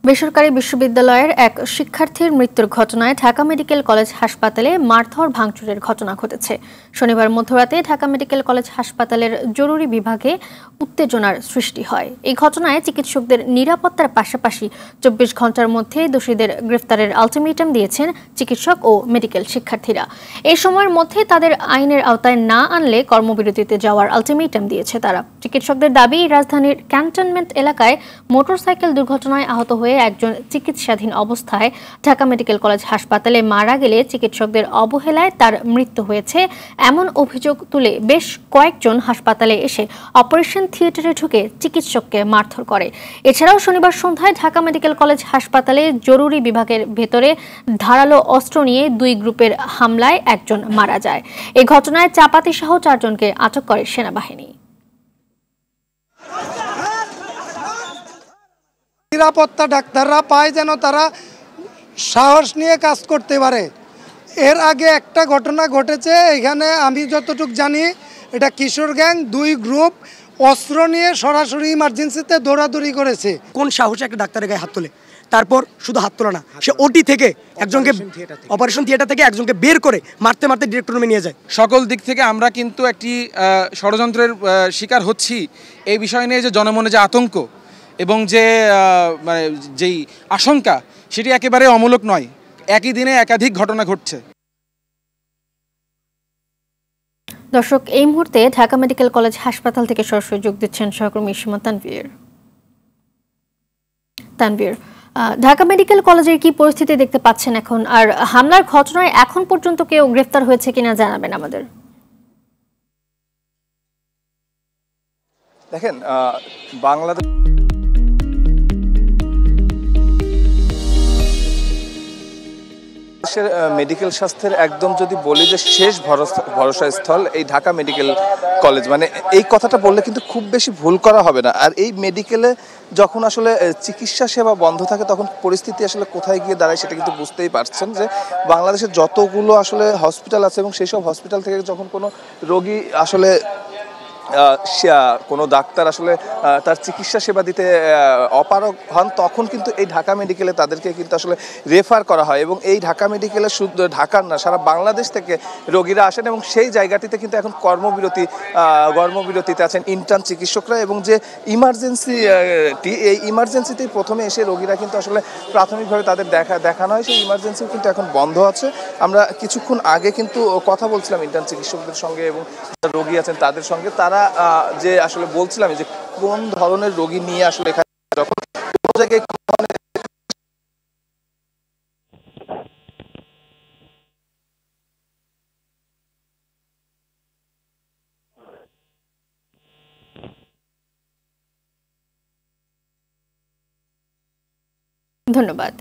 বেসরকারি বিশ্ববিদ্যালয়ের এক শিক্ষার্থীর মৃত্যুর ঘটনায় ঢাকা মেডিকেল কলেজ হাসপাতালে মারধর ভাঙচুরের ঘটনা ঘটেছে। শনিবার মধ্যরাতে ঢাকা মেডিকেল কলেজ হাসপাতালের জরুরি বিভাগে উত্তেজনার সৃষ্টি হয়। এই ঘটনায় চিকিৎসকদের নিরাপত্তার পাশাপাশি ২৪ ঘন্টার মধ্যে দোষীদের গ্রেফতারের আলটিমেটাম দিয়েছেন চিকিৎসক ও মেডিকেল শিক্ষার্থীরা। এই সময়ের মধ্যে তাদের আইনের আওতায় না আনলে কর্মবিরতিতে যাওয়ার আলটিমেটাম দিয়েছে তারা। চিকিৎসকদের দাবি, রাজধানীর ক্যান্টনমেন্ট এলাকায় মোটরসাইকেল দুর্ঘটনায় আহত হয়ে একজন চিকিৎসাধীন অবস্থায় ঢাকা মেডিকেল কলেজ হাসপাতালে মারা গেলে চিকিৎসকদের অবহেলায় তার মৃত্যু হয়েছে এমন অভিযোগ তুলে বেশ কয়েকজন হাসপাতালে এসে অপারেশন থিয়েটারে ঢুকে চিকিৎসককে মারধর করে। এছাড়াও শনিবার সন্ধ্যায় ঢাকা মেডিকেল কলেজ হাসপাতালে জরুরি বিভাগের ভেতরে ধারালো অস্ত্র নিয়ে দুই গ্রুপের হামলায় একজন মারা যায়। এই ঘটনায় চাপাতি সহ ৪ জনকে আটক করে সেনাবাহিনী। নিরাপত্তা ডাক্তাররা পায় যেন তারা সাহস নিয়ে কাজ করতে পারে। এর আগে একটা ঘটনা ঘটেছে এখানে, আমি যতটুকু জানি এটা কিশোর গ্যাং, দুই গ্রুপ অস্ত্র নিয়ে সরাসরি ইমার্জেন্সিতে দৌড়াদৌড়ি করেছে। কোন সাহসে একটা ডাক্তারের গায়ে হাত তোলে? তারপর শুধু হাত তোলা না, সে ওটি থেকে একজনকে, অপারেশন থিয়েটার থেকে একজনকে বের করে মারতে মারতে ডিরেক্টর রুমে নিয়ে যায়। সকল দিক থেকে আমরা কিন্তু একটি ষড়যন্ত্রের শিকার হচ্ছি। এই বিষয় নিয়ে যে জনমনে যে আতঙ্ক এবং যে যেই আশঙ্কা, সেটি একেবারে অমূলক নয়। একই দিনে একাধিক ঘটনা ঘটছে। দর্শক, এই মুহূর্তে ঢাকা মেডিকেল কলেজ হাসপাতাল থেকে সরাসরি যোগ দিচ্ছেন সহকর্মী সীমা তানভীর। ঢাকা মেডিকেল কলেজের কি পরিস্থিতি দেখতে পাচ্ছেন এখন, আর হামলার ঘটনায় এখন পর্যন্ত কেউ গ্রেফতার হয়েছে কিনা জানাবেন আমাদের। দেখেন, বাংলাদেশ মেডিকেল স্বাস্থ্যের একদম যদি বলি যে শেষ ভরসা স্থল এই ঢাকা মেডিকেল কলেজ, মানে এই কথাটা বললে কিন্তু খুব বেশি ভুল করা হবে না। আর এই মেডিকেলে যখন আসলে চিকিৎসা সেবা বন্ধ থাকে তখন পরিস্থিতি আসলে কোথায় গিয়ে দাঁড়ায় সেটা কিন্তু বুঝতেই পারছেন যে বাংলাদেশের যতগুলো আসলে হসপিটাল আছে এবং সেই সব হসপিটাল থেকে যখন কোনো রোগী আসলে কোনো ডাক্তার আসলে তার চিকিৎসা সেবা দিতে অপারগ হন, তখন কিন্তু এই ঢাকা মেডিকেলে তাদেরকে কিন্তু আসলে রেফার করা হয়। এবং এই ঢাকা মেডিকেলে শুধু ঢাকার না, সারা বাংলাদেশ থেকে রোগীরা আসেন এবং সেই জায়গাটিতে কিন্তু এখন কর্মবিরতিতে আছেন ইন্টার্ন চিকিৎসকরা। এবং যে ইমার্জেন্সিটি, এই ইমার্জেন্সিতেই প্রথমে এসে রোগীরা কিন্তু আসলে প্রাথমিকভাবে তাদের দেখানো হয়, সেই ইমার্জেন্সিও কিন্তু এখন বন্ধ আছে। আমরা কিছুক্ষণ আগে কিন্তু কথা বলছিলাম ইন্টার্ন চিকিৎসকদের সঙ্গে এবং রোগী আছেন তাদের সঙ্গে। তারা যে আসলে বলছিলাম যে কোন ধরনের রোগী নিয়ে আসলে এখানে যখন কোনো জায়গায় ধন্যবাদ।